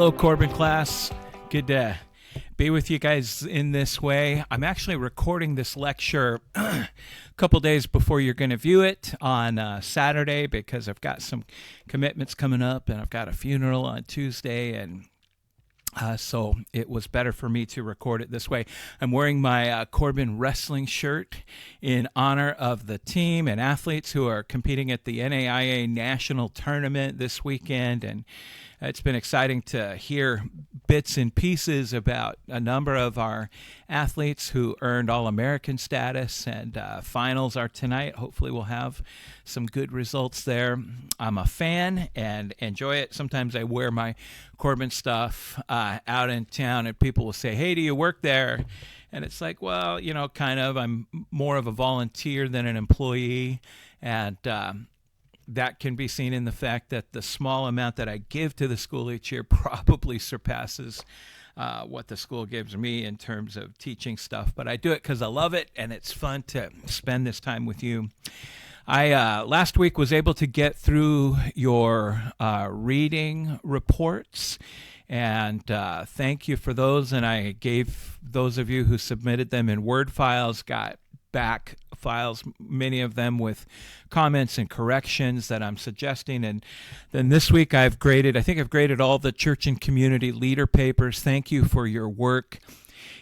Hello, Corbin class. Good to be with you guys in this way. I'm actually recording this lecture a couple days before you're going to view it on Saturday because I've got some commitments coming up and I've got a funeral on Tuesday, and so it was better for me to record it this way. I'm wearing my Corbin wrestling shirt in honor of the team and athletes who are competing at the NAIA National Tournament this weekend, and it's been exciting to hear bits and pieces about a number of our athletes who earned All-American status, and finals are tonight. Hopefully we'll have some good results there. I'm a fan and enjoy it. Sometimes I wear my Corbin stuff out in town, and people will say, "Hey, do you work there?" And it's like, well, you know, kind of. I'm more of a volunteer than an employee, and that can be seen in the fact that the small amount that I give to the school each year probably surpasses what the school gives me in terms of teaching stuff. But I do it because I love it, and it's fun to spend this time with you. I last week was able to get through your reading reports, and thank you for those. And I gave those of you who submitted them in Word files, got back files, many of them with comments and corrections that I'm suggesting. And then this week I think I've graded all the church and community leader papers. Thank you for your work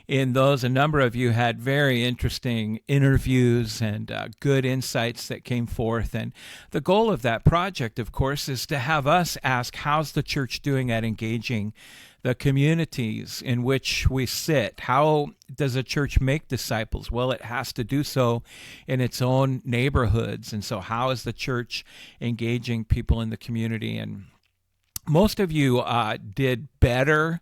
in those. A number of you had very interesting interviews and good insights that came forth. And the goal of that project, of course, is to have us ask, how's the church doing at engaging the communities in which we sit? How does a church make disciples? Well, it has to do so in its own neighborhoods. And so how is the church engaging people in the community? And most of you did better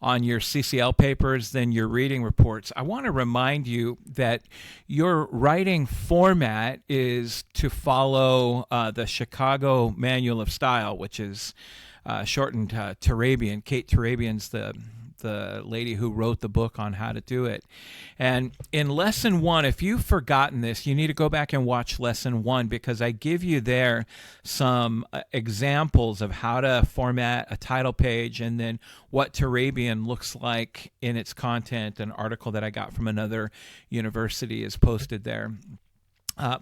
on your CCL papers than your reading reports. I want to remind you that your writing format is to follow the Chicago Manual of Style, which is shortened Turabian. Kate Turabian's the lady who wrote the book on how to do it. And in lesson 1, if you've forgotten this, you need to go back and watch lesson 1, because I give you there some examples of how to format a title page and then what Turabian looks like in its content. An article that I got from another university is posted there.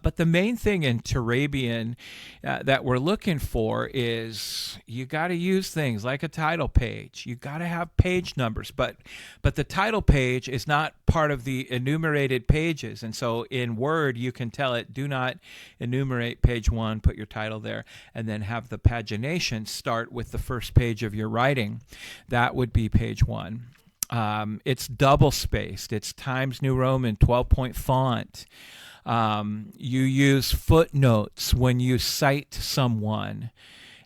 But the main thing in Turabian that we're looking for is you got to use things like a title page. You got to have page numbers, but the title page is not part of the enumerated pages. And so in Word, you can tell it, do not enumerate page 1, put your title there, and then have the pagination start with the first page of your writing. That would be page 1. It's double spaced. It's Times New Roman 12-point font. You use footnotes when you cite someone,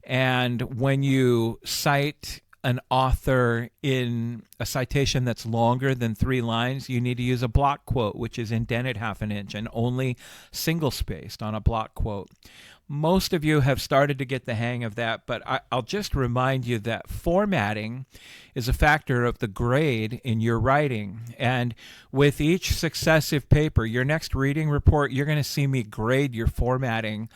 and when you cite an author in a citation that's longer than 3 lines, you need to use a block quote, which is indented 1/2 inch and only single-spaced on a block quote. Most of you have started to get the hang of that, but I'll just remind you that formatting is a factor of the grade in your writing. And with each successive paper, your next reading report, you're going to see me grade your formatting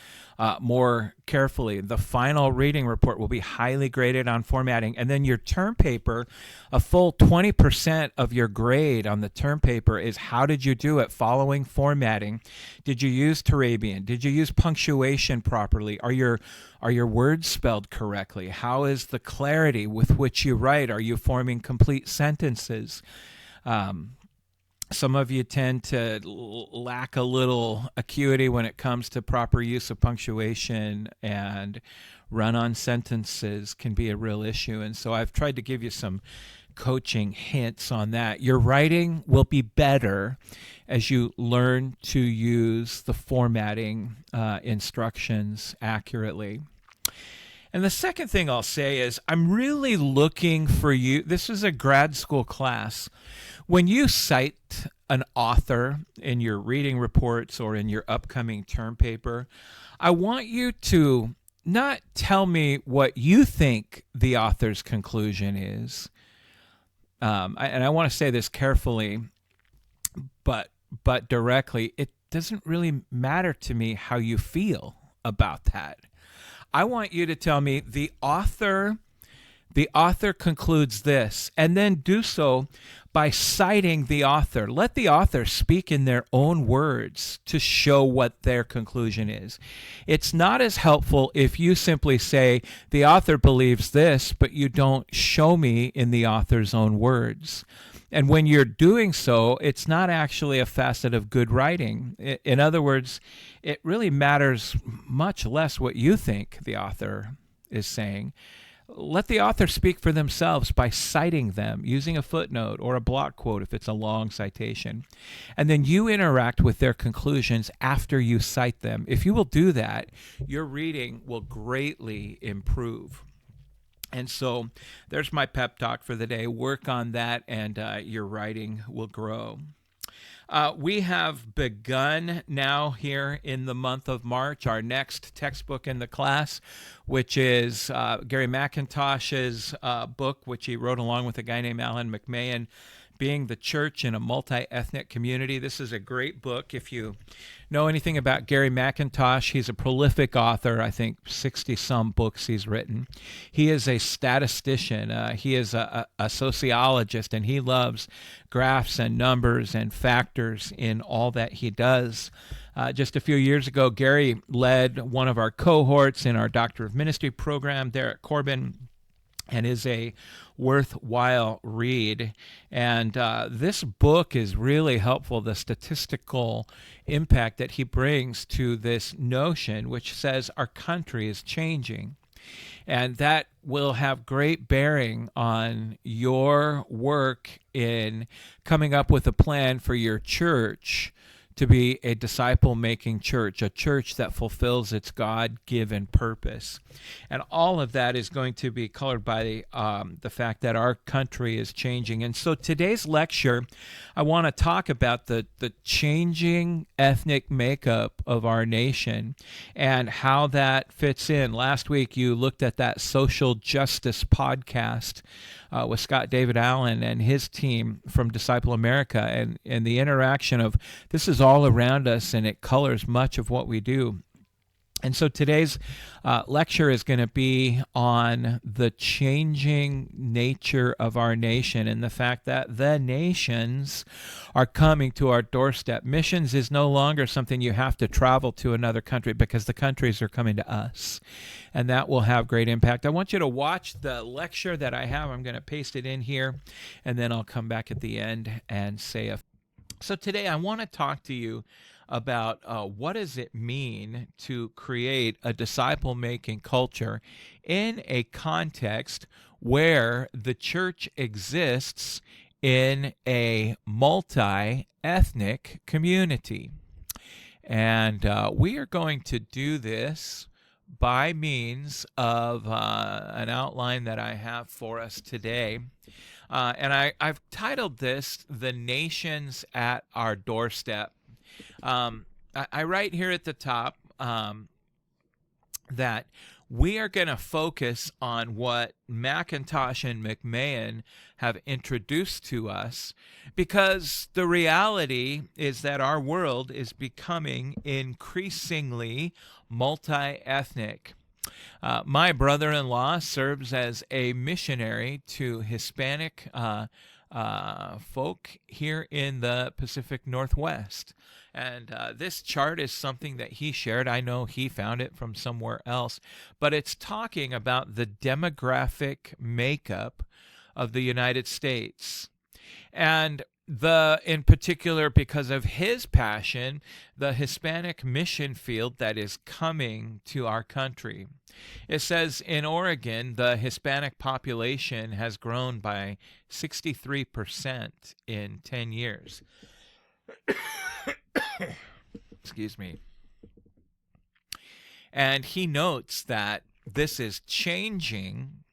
more carefully. The final reading report will be highly graded on formatting. And then your term paper, a full 20% of your grade on the term paper is how did you do it following formatting? Did you use Turabian? Did you use punctuation properly? Are your words spelled correctly? How is the clarity with which you write? Are you forming complete sentences? Some of you tend to lack a little acuity when it comes to proper use of punctuation, and run-on sentences can be a real issue. And so I've tried to give you some coaching hints on that. Your writing will be better as you learn to use the formatting instructions accurately. And the second thing I'll say is I'm really looking for you. This is a grad school class. When you cite an author in your reading reports or in your upcoming term paper, I want you to not tell me what you think the author's conclusion is. And I want to say this carefully, but directly. It doesn't really matter to me how you feel about that. I want you to tell me the author The author concludes this, and then do so by citing the author. Let the author speak in their own words to show what their conclusion is. It's not as helpful if you simply say, the author believes this, but you don't show me in the author's own words. And when you're doing so, it's not actually a facet of good writing. In other words, it really matters much less what you think the author is saying. Let the author speak for themselves by citing them, using a footnote or a block quote if it's a long citation. And then you interact with their conclusions after you cite them. If you will do that, your reading will greatly improve. And so there's my pep talk for the day. Work on that, and your writing will grow. We have begun now here in the month of March our next textbook in the class, which is Gary McIntosh's book, which he wrote along with a guy named Alan McMahon, Being the Church in a Multi-Ethnic Community. This is a great book. If you know anything about Gary McIntosh, he's a prolific author. I think 60-some books he's written. He is a statistician. He is a sociologist, and he loves graphs and numbers and factors in all that he does. Just a few years ago, Gary led one of our cohorts in our Doctor of Ministry program there at Corbin, and is a worthwhile read. And this book is really helpful, the statistical impact that he brings to this notion, which says our country is changing. And that will have great bearing on your work in coming up with a plan for your church to be a disciple-making church, a church that fulfills its God-given purpose. And all of that is going to be colored by the fact that our country is changing. And so today's lecture, I want to talk about the changing ethnic makeup of our nation and how that fits in. Last week, you looked at that social justice podcast with Scott David Allen and his team from Disciple America, and the interaction of this is all around us, and it colors much of what we do. And so today's lecture is going to be on the changing nature of our nation and the fact that the nations are coming to our doorstep. Missions is no longer something you have to travel to another country, because the countries are coming to us, and that will have great impact. I want you to watch the lecture that I have. I'm going to paste it in here, and then I'll come back at the end and say a. So today I want to talk to you about what does it mean to create a disciple-making culture in a context where the church exists in a multi-ethnic community. And we are going to do this by means of an outline that I have for us today. And I've titled this, The Nations at Our Doorstep. I write here at the top that we are going to focus on what McIntosh and McMahon have introduced to us, because the reality is that our world is becoming increasingly multi-ethnic. My brother-in-law serves as a missionary to Hispanic folk here in the Pacific Northwest. And this chart is something that he shared. I know he found it from somewhere else, but it's talking about the demographic makeup of the United States. And in particular, because of his passion, the Hispanic mission field that is coming to our country. It says in Oregon, the Hispanic population has grown by 63% in 10 years. Excuse me. And he notes that this is changing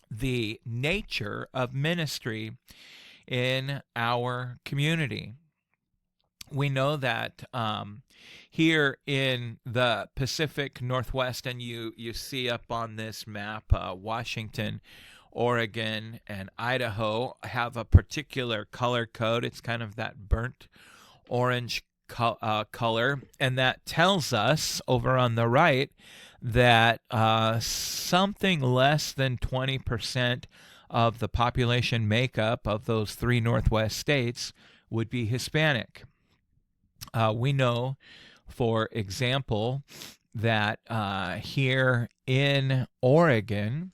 the nature of ministry in our community. We know that here in the Pacific Northwest, and you see up on this map, Washington, Oregon, and Idaho have a particular color code. It's kind of that burnt orange color, and that tells us over on the right that something less than 20% of the population makeup of those three Northwest states would be Hispanic. We know, for example, that here in Oregon,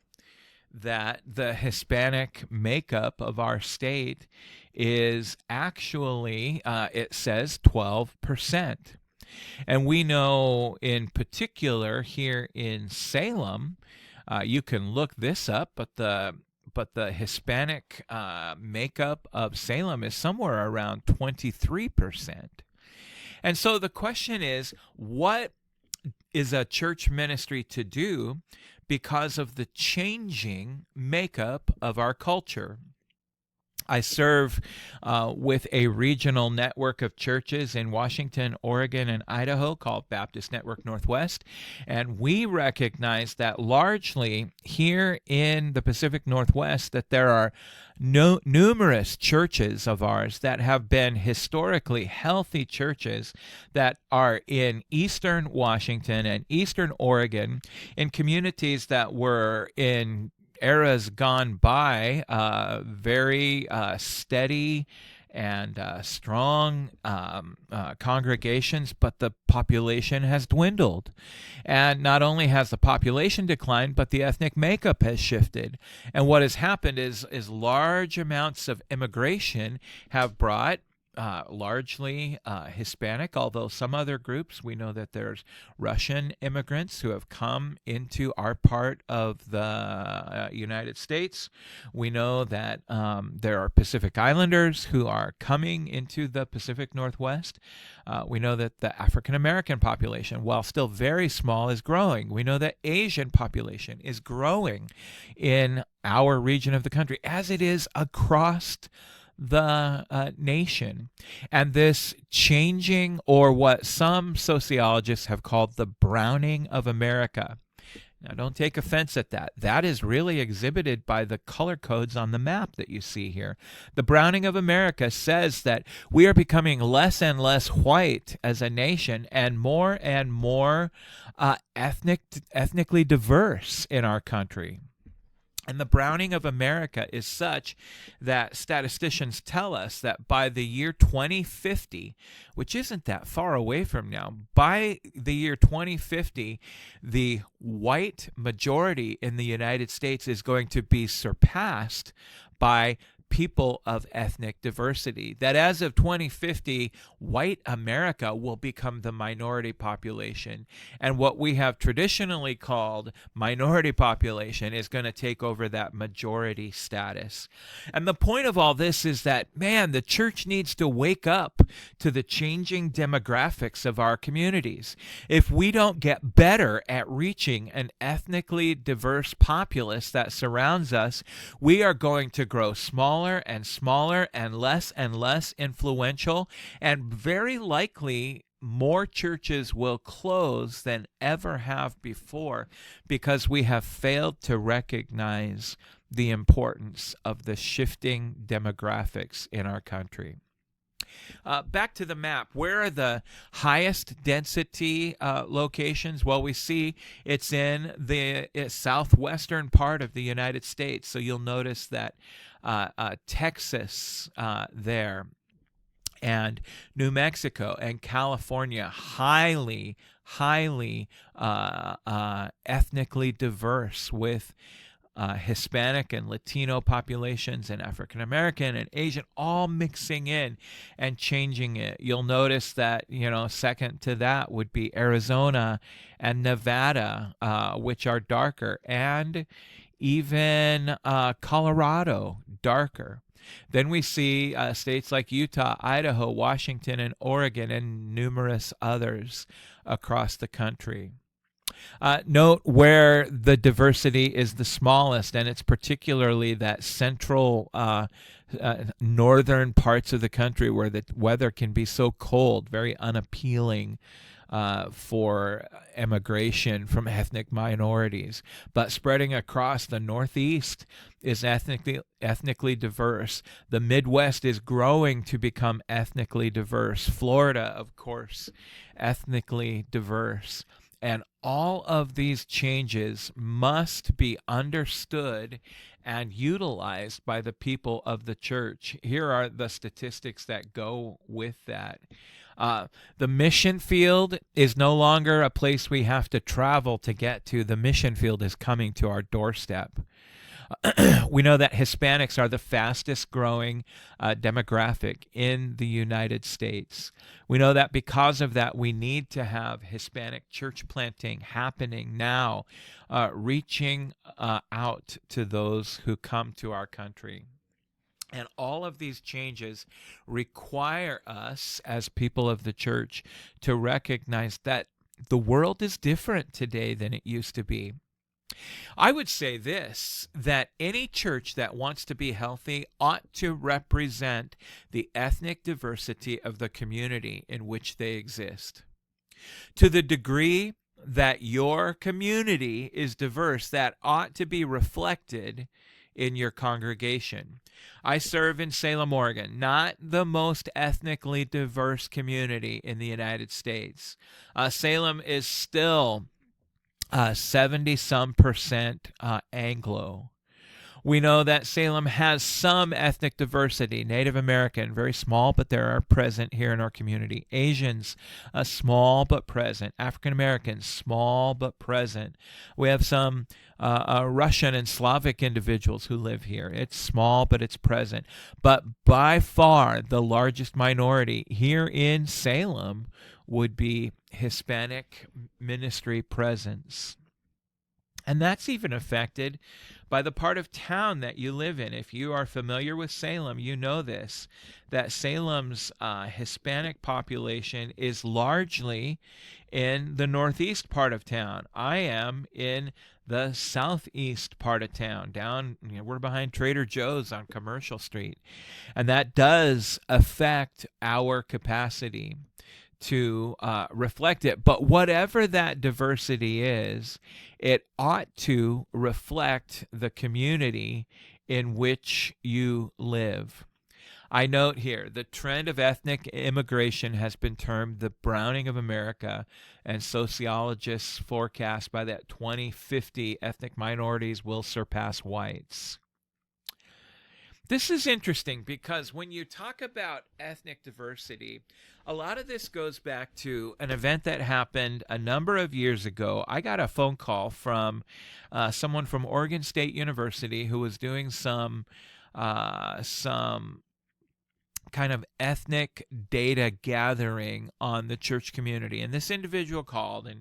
that the Hispanic makeup of our state is actually, it says 12%. And we know in particular here in Salem, you can look this up, but the Hispanic makeup of Salem is somewhere around 23%. And so the question is, what is a church ministry to do because of the changing makeup of our culture? I serve with a regional network of churches in Washington, Oregon, and Idaho called Baptist Network Northwest. And we recognize that largely here in the Pacific Northwest that there are numerous churches of ours that have been historically healthy churches that are in eastern Washington and eastern Oregon, in communities that were in eras gone by, very steady and strong congregations, but the population has dwindled. And not only has the population declined, but the ethnic makeup has shifted. And what has happened is large amounts of immigration have brought largely Hispanic, although some other groups, we know that there's Russian immigrants who have come into our part of the United States. We know that there are Pacific Islanders who are coming into the Pacific Northwest. We know that the African American population, while still very small, is growing. We know that Asian population is growing in our region of the country, as it is across the nation. And this changing, or what some sociologists have called the browning of America. Now, don't take offense at that. That is really exhibited by the color codes on the map that you see here. The browning of America says that we are becoming less and less white as a nation and more ethnically diverse in our country. And the browning of America is such that statisticians tell us that by the year 2050, which isn't that far away from now, by the year 2050, the white majority in the United States is going to be surpassed by people of ethnic diversity. That as of 2050, white America will become the minority population. And what we have traditionally called minority population is going to take over that majority status. And the point of all this is that, man, the church needs to wake up to the changing demographics of our communities. If we don't get better at reaching an ethnically diverse populace that surrounds us, we are going to grow smaller and smaller and less influential, and very likely more churches will close than ever have before because we have failed to recognize the importance of the shifting demographics in our country. Back to the map. Where are the highest density locations? Well, we see it's in the southwestern part of the United States. So you'll notice that Texas there, and New Mexico and California, highly ethnically diverse, with Hispanic and Latino populations and African American and Asian all mixing in and changing it. You'll notice that, second to that would be Arizona and Nevada, which are darker, and even Colorado, darker. Then we see states like Utah, Idaho, Washington, and Oregon, and numerous others across the country. Note where the diversity is the smallest, and it's particularly that central northern parts of the country where the weather can be so cold, very unappealing for immigration from ethnic minorities. But spreading across the Northeast is ethnically diverse. The Midwest is growing to become ethnically diverse. Florida, of course, ethnically diverse. And all of these changes must be understood and utilized by the people of the church. Here are the statistics that go with that. The mission field is no longer a place we have to travel to get to. The mission field is coming to our doorstep. We know that Hispanics are the fastest growing demographic in the United States. We know that because of that, we need to have Hispanic church planting happening now, reaching out to those who come to our country. And all of these changes require us as people of the church to recognize that the world is different today than it used to be. I would say this, that any church that wants to be healthy ought to represent the ethnic diversity of the community in which they exist. To the degree that your community is diverse, that ought to be reflected in your congregation. I serve in Salem, Oregon, not the most ethnically diverse community in the United States. Salem is still 70-some% Anglo. We know that Salem has some ethnic diversity, Native American, very small, but they are present here in our community. Asians, small but present. African Americans, small but present. We have some Russian and Slavic individuals who live here. It's small, but it's present. But by far, the largest minority here in Salem would be Hispanic ministry presence. And that's even affected by the part of town that you live in. If you are familiar with Salem, you know this, that Salem's Hispanic population is largely in the northeast part of town. I am in the southeast part of town, down, we're behind Trader Joe's on Commercial Street. And that does affect our capacity to reflect it. But whatever that diversity is, it ought to reflect the community in which you live. I note here, the trend of ethnic immigration has been termed the browning of America, and sociologists forecast by that 2050 ethnic minorities will surpass whites. This is interesting because when you talk about ethnic diversity, a lot of this goes back to an event that happened a number of years ago. I got a phone call from someone from Oregon State University who was doing some kind of ethnic data gathering on the church community. And this individual called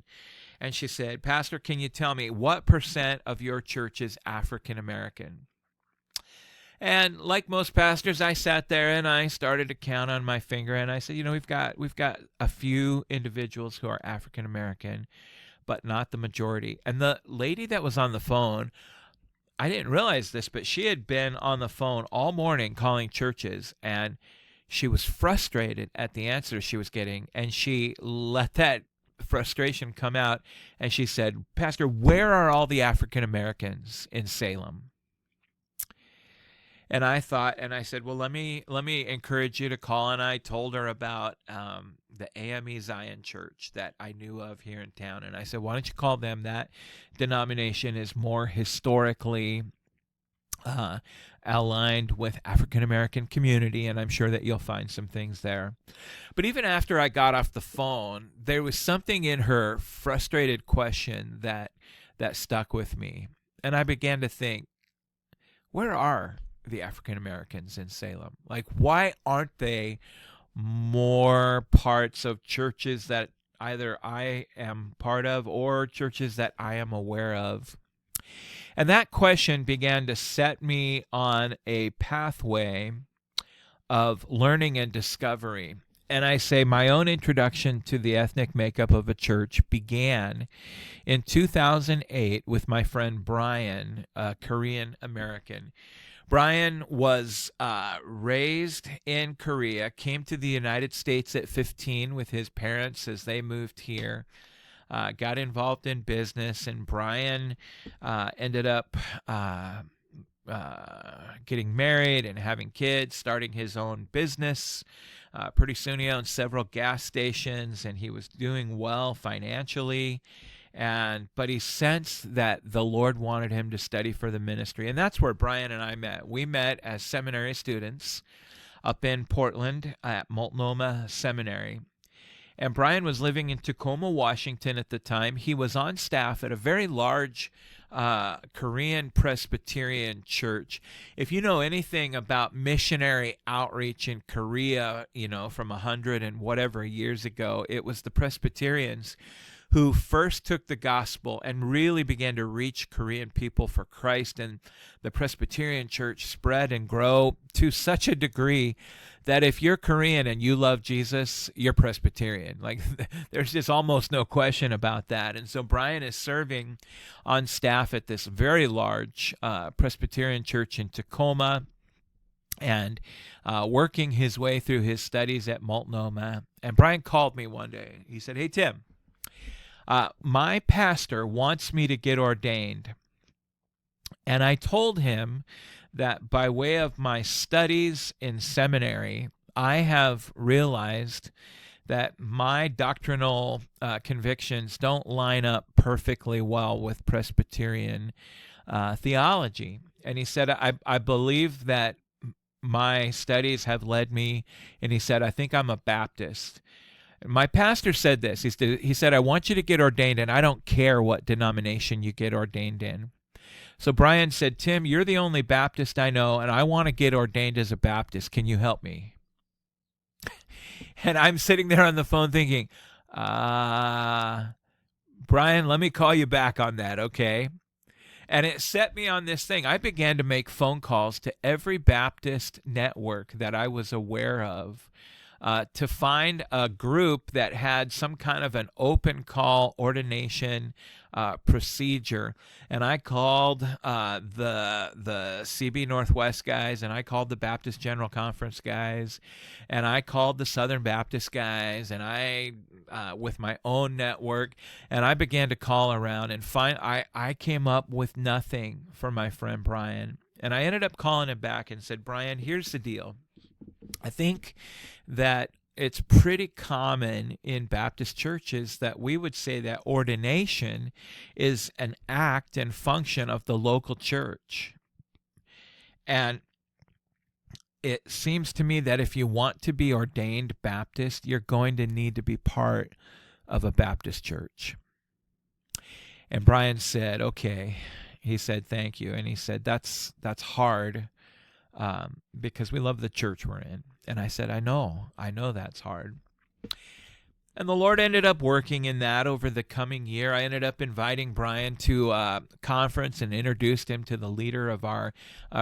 and she said, "Pastor, can you tell me what percent of your church is African American?" And like most pastors, I sat there and I started to count on my finger, and I said, we've got a few individuals who are African American, but not the majority. And the lady that was on the phone, I didn't realize this, but she had been on the phone all morning calling churches, and she was frustrated at the answers she was getting, and she let that frustration come out, and she said, "Pastor, where are all the African Americans in Salem?" And I thought, and I said, well, let me encourage you to call. And I told her about the AME Zion Church that I knew of here in town. And I said, why don't you call them? That denomination is more historically aligned with African American community, and I'm sure that you'll find some things there. But even after I got off the phone, there was something in her frustrated question that stuck with me. And I began to think, where are the African Americans in Salem? Like, why aren't they more parts of churches that either I am part of or churches that I am aware of? And that question began to set me on a pathway of learning and discovery. And I say my own introduction to the ethnic makeup of a church began in 2008 with my friend Brian, a Korean American. Brian was raised in Korea, came to the United States at 15 with his parents as they moved here, got involved in business, and Brian ended up getting married and having kids, starting his own business. Pretty soon he owned several gas stations, and he was doing well financially. But he sensed that the Lord wanted him to study for the ministry. And that's where Brian and I met. We met as seminary students up in Portland at Multnomah Seminary. And Brian was living in Tacoma, Washington at the time. He was on staff at a very large Korean Presbyterian church. If you know anything about missionary outreach in Korea, from 100 and whatever years ago, it was the Presbyterians who first took the gospel and really began to reach Korean people for Christ. And the Presbyterian church spread and grew to such a degree that if you're Korean and you love Jesus, you're Presbyterian. Like, there's just almost no question about that. And so Brian is serving on staff at this very large Presbyterian church in Tacoma, and working his way through his studies at Multnomah. And Brian called me one day. He said, "Hey, Tim, my pastor wants me to get ordained." And I told him that by way of my studies in seminary, I have realized that my doctrinal convictions don't line up perfectly well with Presbyterian theology. And he said, I believe that my studies have led me, and he said, I think I'm a Baptist. My pastor said this. He said, "I want you to get ordained, and I don't care what denomination you get ordained in." So Brian said, "Tim, you're the only Baptist I know, and I want to get ordained as a Baptist. Can you help me?" And I'm sitting there on the phone thinking, Brian, let me call you back on that, okay? And it set me on this thing. I began to make phone calls to every Baptist network that I was aware of, to find a group that had some kind of an open call ordination procedure. And I called the CB Northwest guys, and I called the Baptist General Conference guys, and I called the Southern Baptist guys, and I with my own network, and I began to call around and I came up with nothing for my friend Brian. And I ended up calling him back and said, "Brian, here's the deal. I think that it's pretty common in Baptist churches that we would say that ordination is an act and function of the local church. And it seems to me that if you want to be ordained Baptist, you're going to need to be part of a Baptist church." And Brian said, "Okay." He said, "Thank you." And he said, that's hard. Because we love the church we're in. And I said, I know that's hard. And the Lord ended up working in that over the coming year. I ended up inviting Brian to a conference and introduced him to the leader of our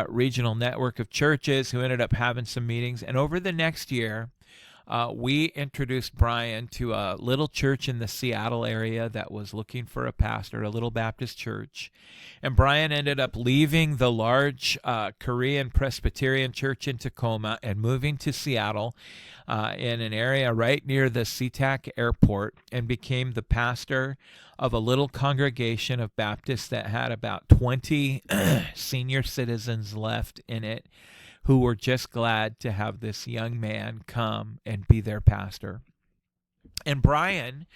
regional network of churches, who ended up having some meetings. And over the next year, we introduced Brian to a little church in the Seattle area that was looking for a pastor, a little Baptist church. And Brian ended up leaving the large Korean Presbyterian church in Tacoma and moving to Seattle in an area right near the SeaTac airport, and became the pastor of a little congregation of Baptists that had about 20 senior citizens left in it, who were just glad to have this young man come and be their pastor. And Brian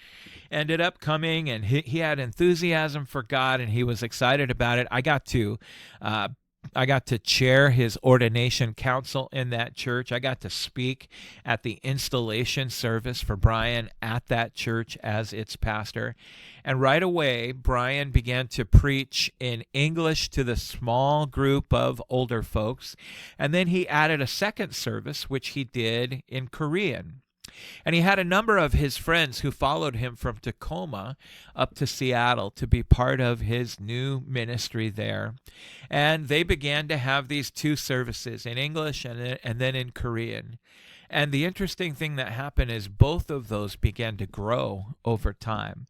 ended up coming, and he had enthusiasm for God, and he was excited about it. I got to chair his ordination council in that church. I got to speak at the installation service for Brian at that church as its pastor. And right away, Brian began to preach in English to the small group of older folks. And then he added a second service, which he did in Korean. And he had a number of his friends who followed him from Tacoma up to Seattle to be part of his new ministry there. And they began to have these two services, in English and then in Korean. And the interesting thing that happened is both of those began to grow over time.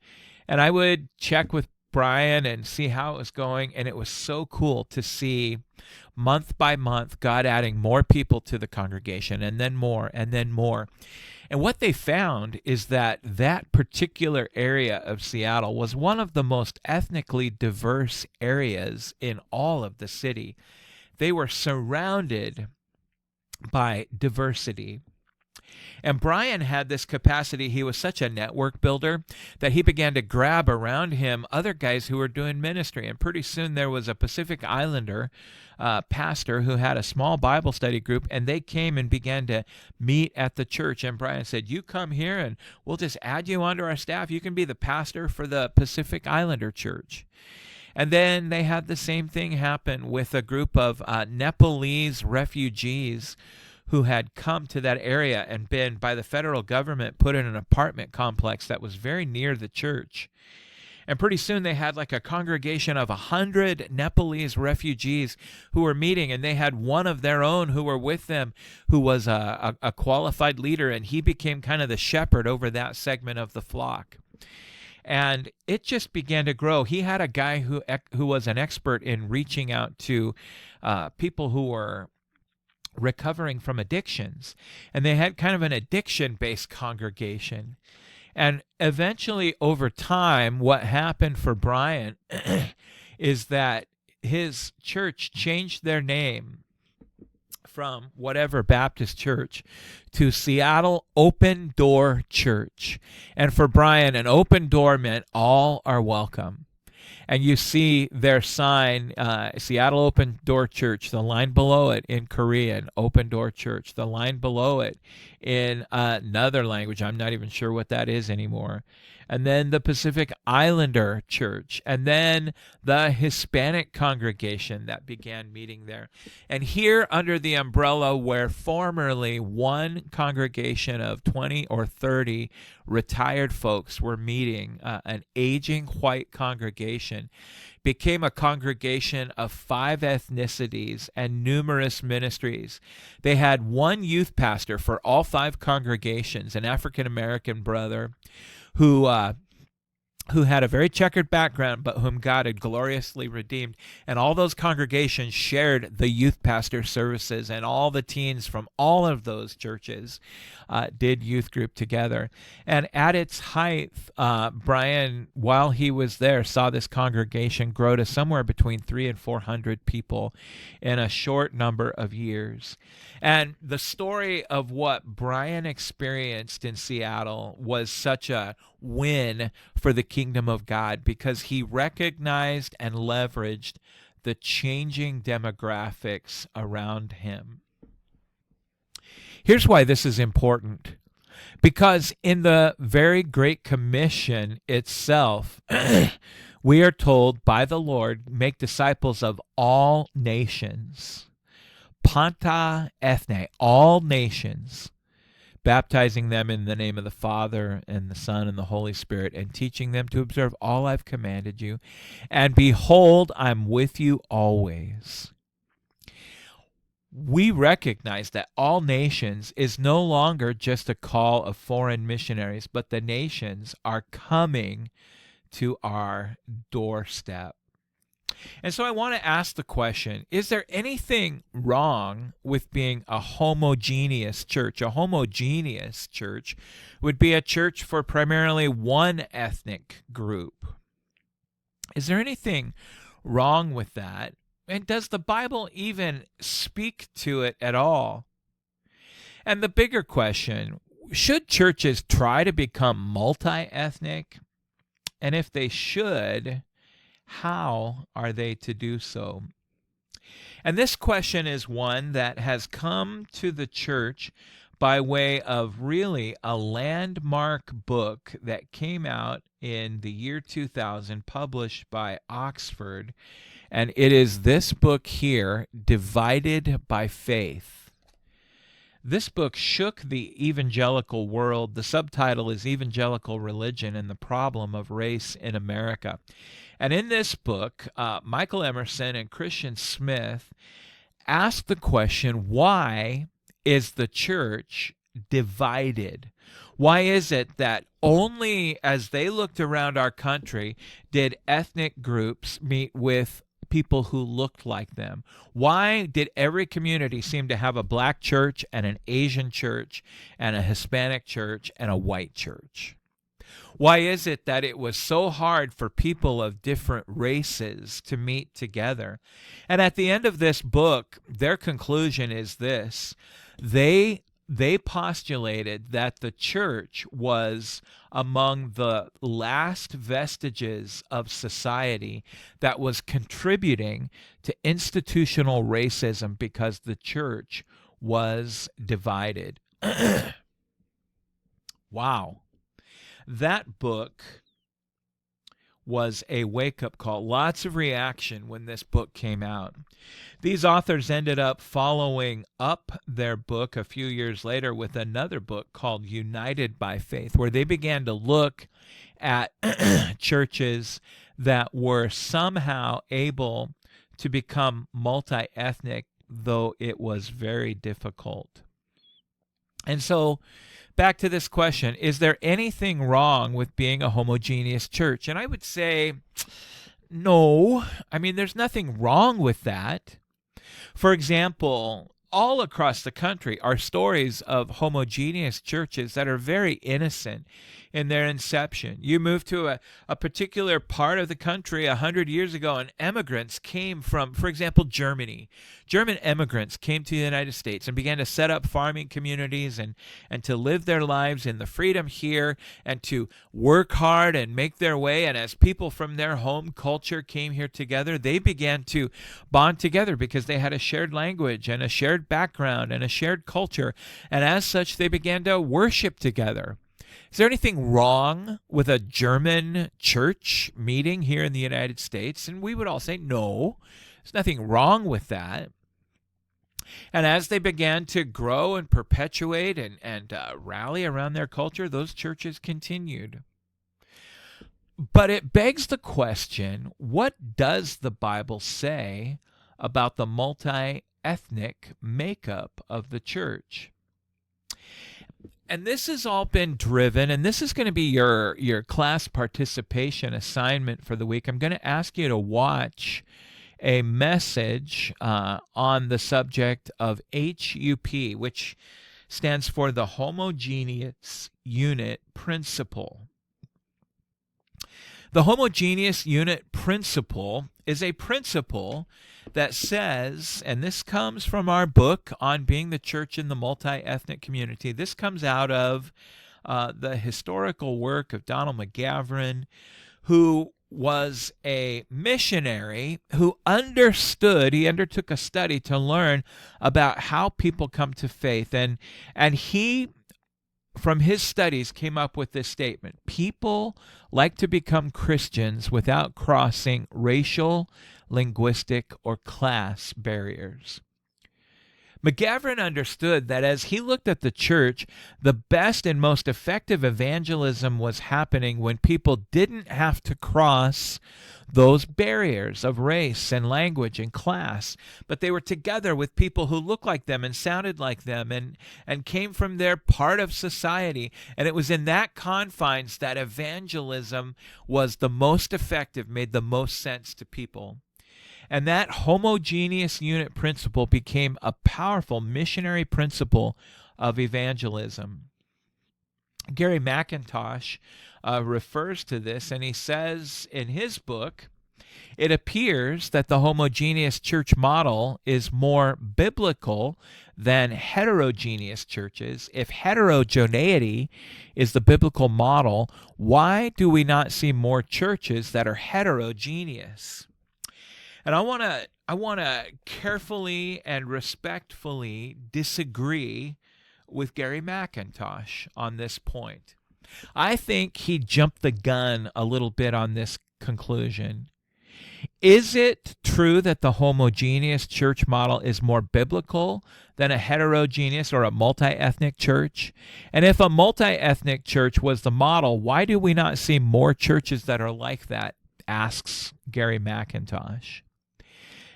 And I would check with Brian and see how it was going, and it was so cool to see month by month God adding more people to the congregation, and then more and then more. And what they found is that that particular area of Seattle was one of the most ethnically diverse areas in all of the city. They were surrounded by diversity. And Brian had this capacity. He was such a network builder that he began to grab around him other guys who were doing ministry. And pretty soon there was a Pacific Islander pastor who had a small Bible study group, and they came and began to meet at the church. And Brian said, "You come here and we'll just add you onto our staff. You can be the pastor for the Pacific Islander church." And then they had the same thing happen with a group of Nepalese refugees who had come to that area and been, by the federal government, put in an apartment complex that was very near the church. And pretty soon they had like a congregation of 100 Nepalese refugees who were meeting, and they had one of their own who were with them who was a qualified leader, and he became kind of the shepherd over that segment of the flock. And it just began to grow. He had a guy who was an expert in reaching out to people who were recovering from addictions, and they had kind of an addiction-based congregation. And eventually, over time, what happened for Brian is that his church changed their name from whatever Baptist church to Seattle Open Door Church. And for Brian, an open door meant all are welcome. And you see their sign, Seattle Open Door Church, the line below it in Korean, Open Door Church, the line below it in another language, I'm not even sure what that is anymore. And then the Pacific Islander Church, and then the Hispanic congregation that began meeting there. And here under the umbrella where formerly one congregation of 20 or 30 retired folks were meeting, an aging white congregation, became a congregation of 5 ethnicities and numerous ministries. They had one youth pastor for all 5 congregations, an African-American brother who had a very checkered background, but whom God had gloriously redeemed. And all those congregations shared the youth pastor services, and all the teens from all of those churches did youth group together. And at its height, Brian, while he was there, saw this congregation grow to somewhere between 300 and 400 people in a short number of years. And the story of what Brian experienced in Seattle was such a win for the kingdom of God, because he recognized and leveraged the changing demographics around him. Here's why this is important. Because in the very Great Commission itself, we are told by the Lord, make disciples of all nations. Panta ethne, all nations, baptizing them in the name of the Father and the Son and the Holy Spirit, and teaching them to observe all I've commanded you. And behold, I'm with you always. We recognize that all nations is no longer just a call of foreign missionaries, but the nations are coming to our doorstep. And so I want to ask the question, is there anything wrong with being a homogeneous church? A homogeneous church would be a church for primarily one ethnic group. Is there anything wrong with that? And does the Bible even speak to it at all? And the bigger question, should churches try to become multi-ethnic? And if they should, how are they to do so? And this question is one that has come to the church by way of really a landmark book that came out in the year 2000, published by Oxford. And it is this book here, Divided by Faith. This book shook the evangelical world. The subtitle is Evangelical Religion and the Problem of Race in America. And in this book, Michael Emerson and Christian Smith asked the question, why is the church divided? Why is it that only as they looked around our country did ethnic groups meet with people who looked like them? Why did every community seem to have a black church and an Asian church and a Hispanic church and a white church? Why is it that it was so hard for people of different races to meet together? And at the end of this book, their conclusion is this: they they postulated that the church was among the last vestiges of society that was contributing to institutional racism because the church was divided. Wow. That book was a wake-up call. Lots of reaction when this book came out. These authors ended up following up their book a few years later with another book called United by Faith, where they began to look at churches that were somehow able to become multi-ethnic, though it was very difficult. And so, back to this question, is there anything wrong with being a homogeneous church? And I would say no. I mean, there's nothing wrong with that. For example, all across the country are stories of homogeneous churches that are very innocent in their inception. You move to a particular part of the country 100 years ago, and immigrants came from, for example, Germany. German immigrants came to the United States and began to set up farming communities and to live their lives in the freedom here and to work hard and make their way. And as people from their home culture came here together, they began to bond together because they had a shared language and a shared background and a shared culture. And as such, they began to worship together. Is there anything wrong with a German church meeting here in the United States? And we would all say, no, there's nothing wrong with that. And as they began to grow and perpetuate and rally around their culture, those churches continued. But it begs the question, what does the Bible say about the multi-ethnic makeup of the church? And this has all been driven, and this is going to be your class participation assignment for the week. I'm going to ask you to watch a message on the subject of HUP, which stands for the Homogeneous Unit Principle. The Homogeneous Unit Principle is a principle that says, and this comes from our book on being the church in the multi-ethnic community. This comes out of the historical work of Donald McGavran, who was a missionary who he undertook a study to learn about how people come to faith. And he, from his studies, came up with this statement: people like to become Christians without crossing racial, linguistic, or class barriers. McGavran understood that as he looked at the church, the best and most effective evangelism was happening when people didn't have to cross those barriers of race and language and class, but they were together with people who looked like them and sounded like them and came from their part of society. And it was in that confines that evangelism was the most effective, made the most sense to people. And that homogeneous unit principle became a powerful missionary principle of evangelism. Gary McIntosh refers to this, and he says in his book, it appears that the homogeneous church model is more biblical than heterogeneous churches. If heterogeneity is the biblical model, why do we not see more churches that are heterogeneous? And I want to carefully and respectfully disagree with Gary McIntosh on this point. I think he jumped the gun a little bit on this conclusion. Is it true that the homogeneous church model is more biblical than a heterogeneous or a multi-ethnic church? And if a multi-ethnic church was the model, why do we not see more churches that are like that? Asks Gary McIntosh.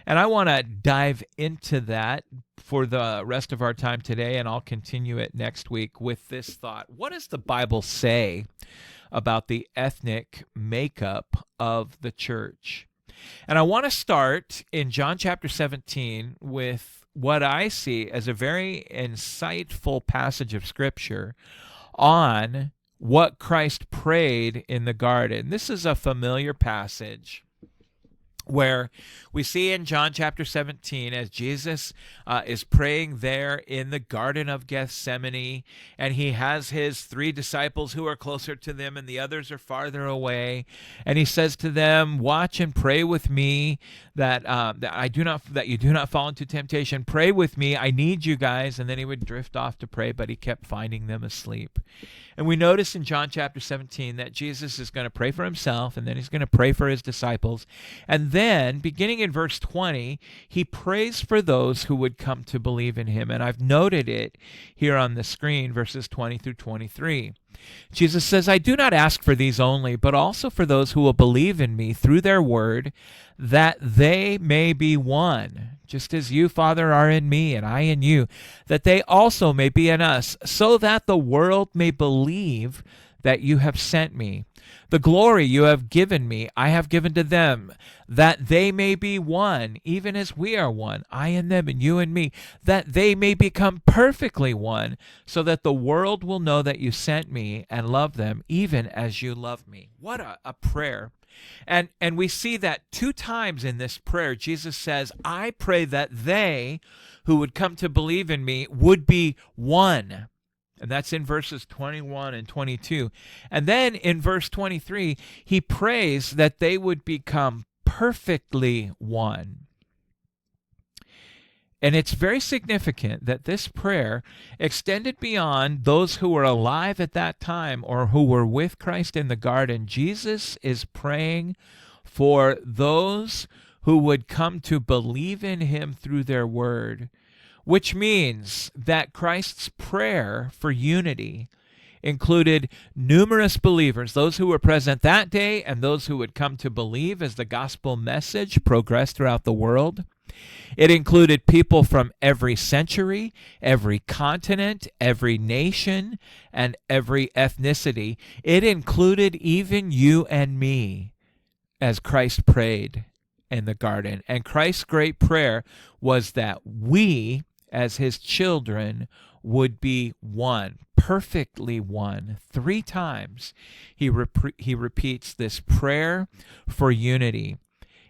And I want to dive into that for the rest of our time today, and I'll continue it next week with this thought. What does the Bible say about the ethnic makeup of the church? And I want to start in John chapter 17 with what I see as a very insightful passage of Scripture on what Christ prayed in the garden. This is a familiar passage. where we see in John chapter 17 as Jesus is praying there in the Garden of Gethsemane, and he has his 3 disciples who are closer to them and the others are farther away, and he says to them, watch and pray with me that you do not fall into temptation. Pray with me, I need you guys. And then he would drift off to pray, but he kept finding them asleep. And we notice in John chapter 17 that Jesus is going to pray for himself, and then he's going to pray for his disciples. And then, beginning in verse 20, he prays for those who would come to believe in him. And I've noted it here on the screen, verses 20 through 23. Jesus says, I do not ask for these only, but also for those who will believe in me through their word, that they may be one, just as you, Father, are in me and I in you, that they also may be in us, so that the world may believe that you have sent me. The glory you have given me, I have given to them, that they may be one, even as we are one, I and them and you and me, that they may become perfectly one, so that the world will know that you sent me and love them, even as you love me. What a prayer. And we see that 2 times in this prayer. Jesus says, I pray that they who would come to believe in me would be one. And that's in verses 21 and 22. And then in verse 23, he prays that they would become perfectly one. And it's very significant that this prayer extended beyond those who were alive at that time or who were with Christ in the garden. Jesus is praying for those who would come to believe in him through their word, which means that Christ's prayer for unity included numerous believers, those who were present that day and those who would come to believe as the gospel message progressed throughout the world. It included people from every century, every continent, every nation, and every ethnicity. It included even you and me as Christ prayed in the garden. And Christ's great prayer was that we, as his children, would be one, perfectly one. 3 times he repeats this prayer for unity.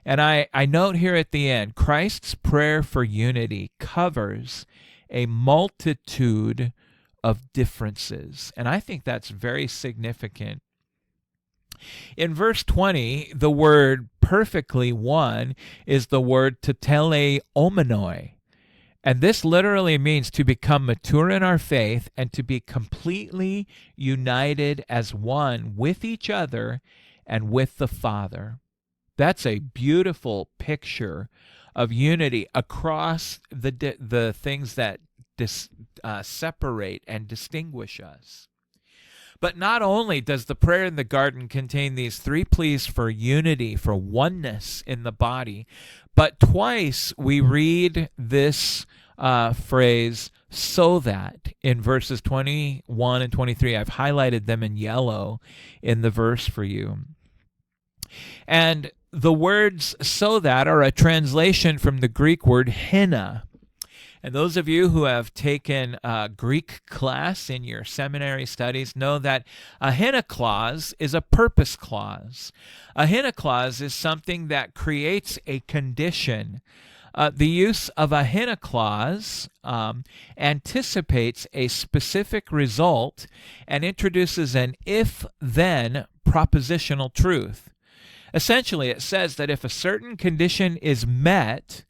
And I note here at the end, Christ's prayer for unity covers a multitude of differences. And I think that's very significant. In verse 20, the word perfectly one is the word teleomenoi. And this literally means to become mature in our faith and to be completely united as one with each other and with the Father. That's a beautiful picture of unity across the things that separate and distinguish us. But not only does the prayer in the garden contain these 3 pleas for unity, for oneness in the body, but twice we read this phrase, so that, in verses 21 and 23. I've highlighted them in yellow in the verse for you. And the words so that are a translation from the Greek word hina. And those of you who have taken a Greek class in your seminary studies know that a hina clause is a purpose clause. A hina clause is something that creates a condition. The use of a hina clause anticipates a specific result and introduces an if-then propositional truth. Essentially, it says that if a certain condition is met,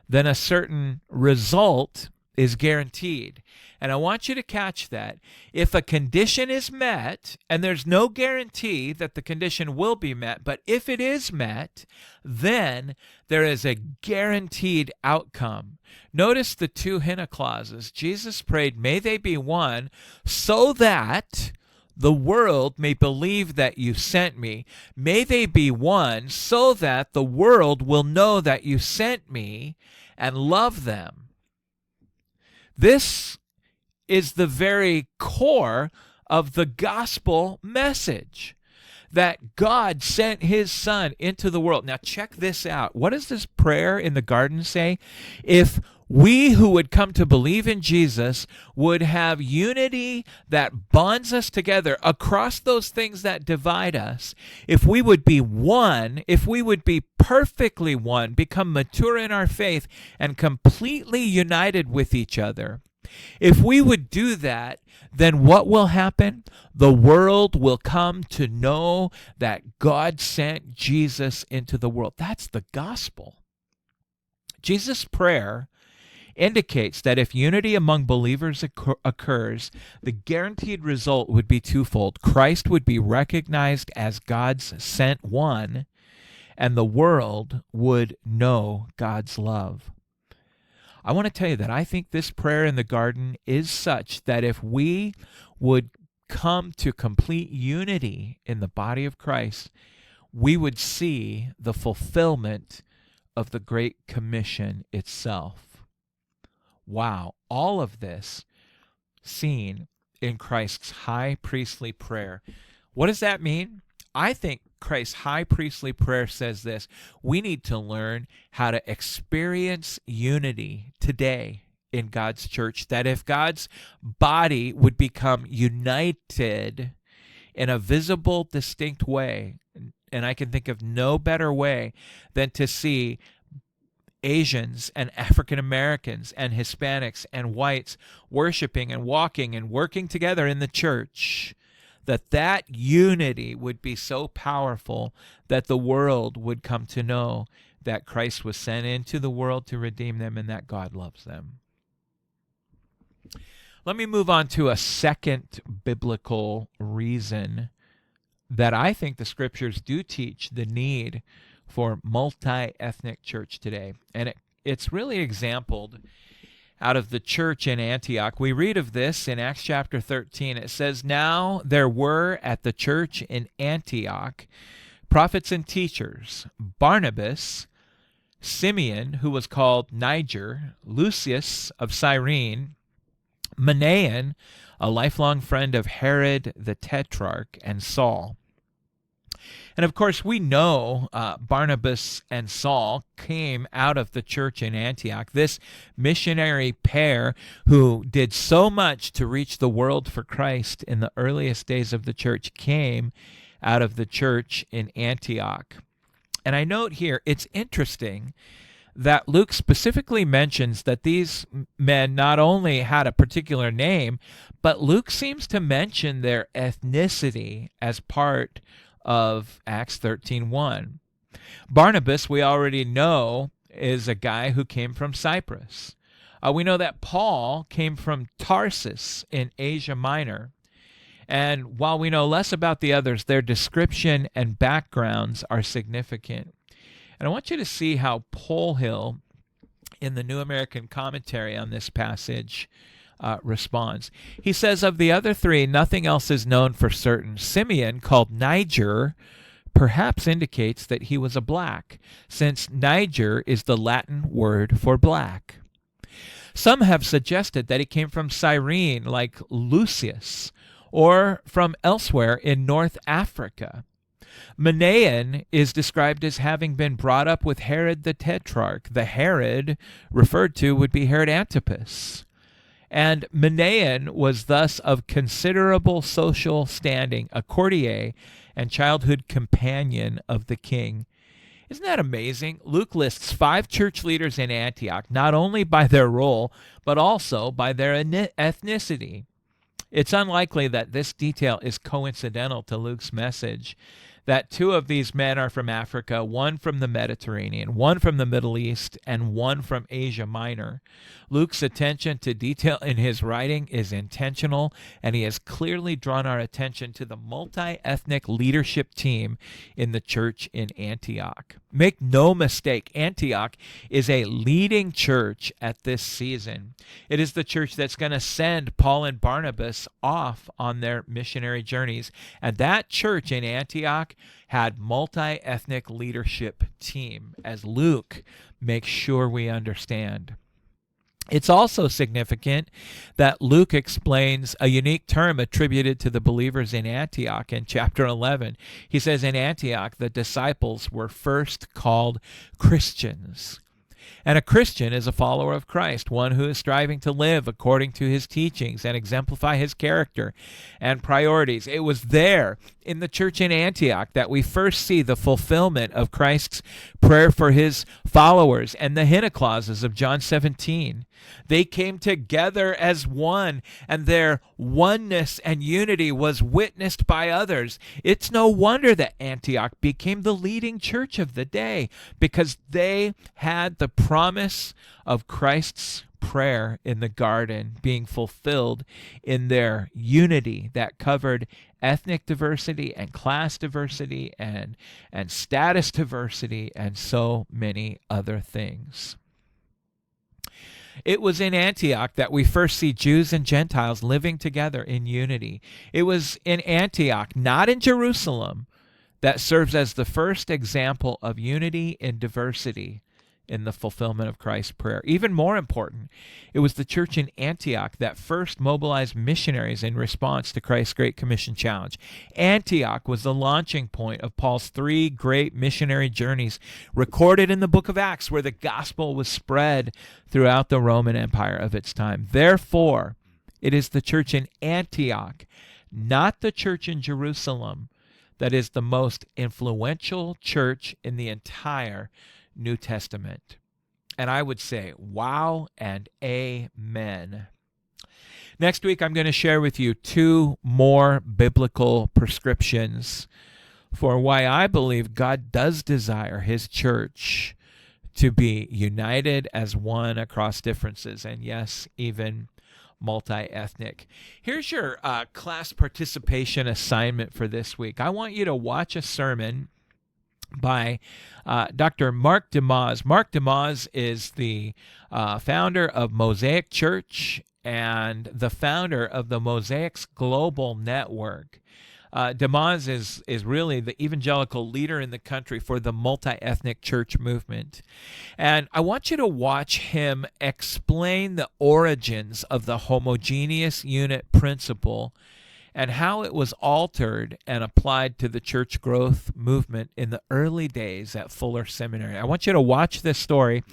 then a certain result is guaranteed. And I want you to catch that. If a condition is met, and there's no guarantee that the condition will be met, but if it is met, then there is a guaranteed outcome. Notice the 2 hina clauses. Jesus prayed, may they be one, so that the world may believe that you sent me. May they be one, so that the world will know that you sent me and love them. This is the very core of the gospel message, that God sent his Son into the world. Now check this out. What does this prayer in the garden say? If We who would come to believe in Jesus would have unity that bonds us together across those things that divide us. If we would be one, if we would be perfectly one, become mature in our faith and completely united with each other, if we would do that, then what will happen? The world will come to know that God sent Jesus into the world. That's the gospel. Jesus' prayer indicates that if unity among believers occurs, the guaranteed result would be twofold. Christ would be recognized as God's sent one, and the world would know God's love. I want to tell you that I think this prayer in the garden is such that if we would come to complete unity in the body of Christ, we would see the fulfillment of the Great Commission itself. Wow, all of this seen in Christ's high priestly prayer. What does that mean? I think Christ's high priestly prayer says this: we need to learn how to experience unity today in God's church, that if God's body would become united in a visible, distinct way, and I can think of no better way than to see Asians and African Americans and Hispanics and whites worshiping and walking and working together in the church, that unity would be so powerful that the world would come to know that Christ was sent into the world to redeem them and that God loves them. Let me move on to a second biblical reason that I think the scriptures do teach the need for multi-ethnic church today. And it's really exampled out of the church in Antioch. We read of this in Acts chapter 13. It says, "Now there were at the church in Antioch prophets and teachers, Barnabas, Simeon, who was called Niger, Lucius of Cyrene, Manaen, a lifelong friend of Herod the Tetrarch, and Saul." And of course, we know Barnabas and Saul came out of the church in Antioch. This missionary pair who did so much to reach the world for Christ in the earliest days of the church came out of the church in Antioch. And I note here, it's interesting that Luke specifically mentions that these men not only had a particular name, but Luke seems to mention their ethnicity as part of Acts 13:1. Barnabas, we already know, is a guy who came from Cyprus. We know that Paul came from Tarsus in Asia Minor. And while we know less about the others, their description and backgrounds are significant. And I want you to see how Polhill, in the New American Commentary on this passage, responds. He says, "Of the other three, nothing else is known for certain. Simeon, called Niger, perhaps indicates that he was a black, since Niger is the Latin word for black. Some have suggested that he came from Cyrene, like Lucius, or from elsewhere in North Africa. Manaen is described as having been brought up with Herod the Tetrarch. The Herod referred to would be Herod Antipas. And Manaen was thus of considerable social standing, a courtier and childhood companion of the king." Isn't that amazing? Luke lists 5 church leaders in Antioch, not only by their role, but also by their ethnicity. It's unlikely that this detail is coincidental to Luke's message, that 2 of these men are from Africa, 1 from the Mediterranean, 1 from the Middle East, and 1 from Asia Minor. Luke's attention to detail in his writing is intentional, and he has clearly drawn our attention to the multi-ethnic leadership team in the church in Antioch. Make no mistake, Antioch is a leading church at this season. It is the church that's going to send Paul and Barnabas off on their missionary journeys, and that church in Antioch had multi-ethnic leadership team, as Luke makes sure we understand. It's also significant that Luke explains a unique term attributed to the believers in Antioch in chapter 11. He says, "In Antioch, the disciples were first called Christians." And a Christian is a follower of Christ, one who is striving to live according to his teachings and exemplify his character and priorities. It was there in the church in Antioch that we first see the fulfillment of Christ's prayer for his followers and the hina clauses of John 17. They came together as one, and their oneness and unity was witnessed by others. It's no wonder that Antioch became the leading church of the day, because they had the promise of Christ's prayer in the garden being fulfilled in their unity that covered ethnic diversity and class diversity and status diversity and so many other things. It was in Antioch that we first see Jews and Gentiles living together in unity. It was in Antioch, not in Jerusalem, that serves as the first example of unity in diversity in the fulfillment of Christ's prayer. Even more important, it was the church in Antioch that first mobilized missionaries in response to Christ's Great Commission challenge. Antioch was the launching point of Paul's 3 great missionary journeys recorded in the book of Acts, where the gospel was spread throughout the Roman Empire of its time. Therefore, it is the church in Antioch, not the church in Jerusalem, that is the most influential church in the entire New Testament. And I would say, wow and amen. Next week, I'm going to share with you 2 more biblical prescriptions for why I believe God does desire his church to be united as one across differences, and yes, even multi-ethnic. Here's your class participation assignment for this week. I want you to watch a sermon by Dr. Mark DeMoss. Mark DeMoss is the founder of Mosaic Church and the founder of the Mosaics Global Network. DeMoss is really the evangelical leader in the country for the multi-ethnic church movement. And I want you to watch him explain the origins of the homogeneous unit principle and how it was altered and applied to the church growth movement in the early days at Fuller Seminary. I want you to watch this story,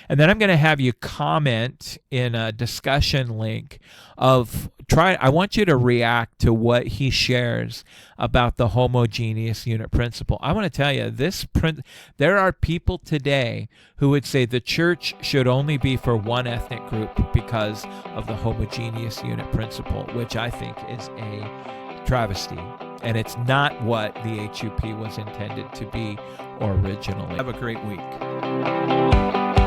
and then I'm going to have you comment in a discussion link I want you to react to what he shares about the homogeneous unit principle. I want to tell you, there are people today who would say the church should only be for one ethnic group because of the homogeneous unit principle, which I think is a travesty. And it's not what the HUP was intended to be originally. Have a great week.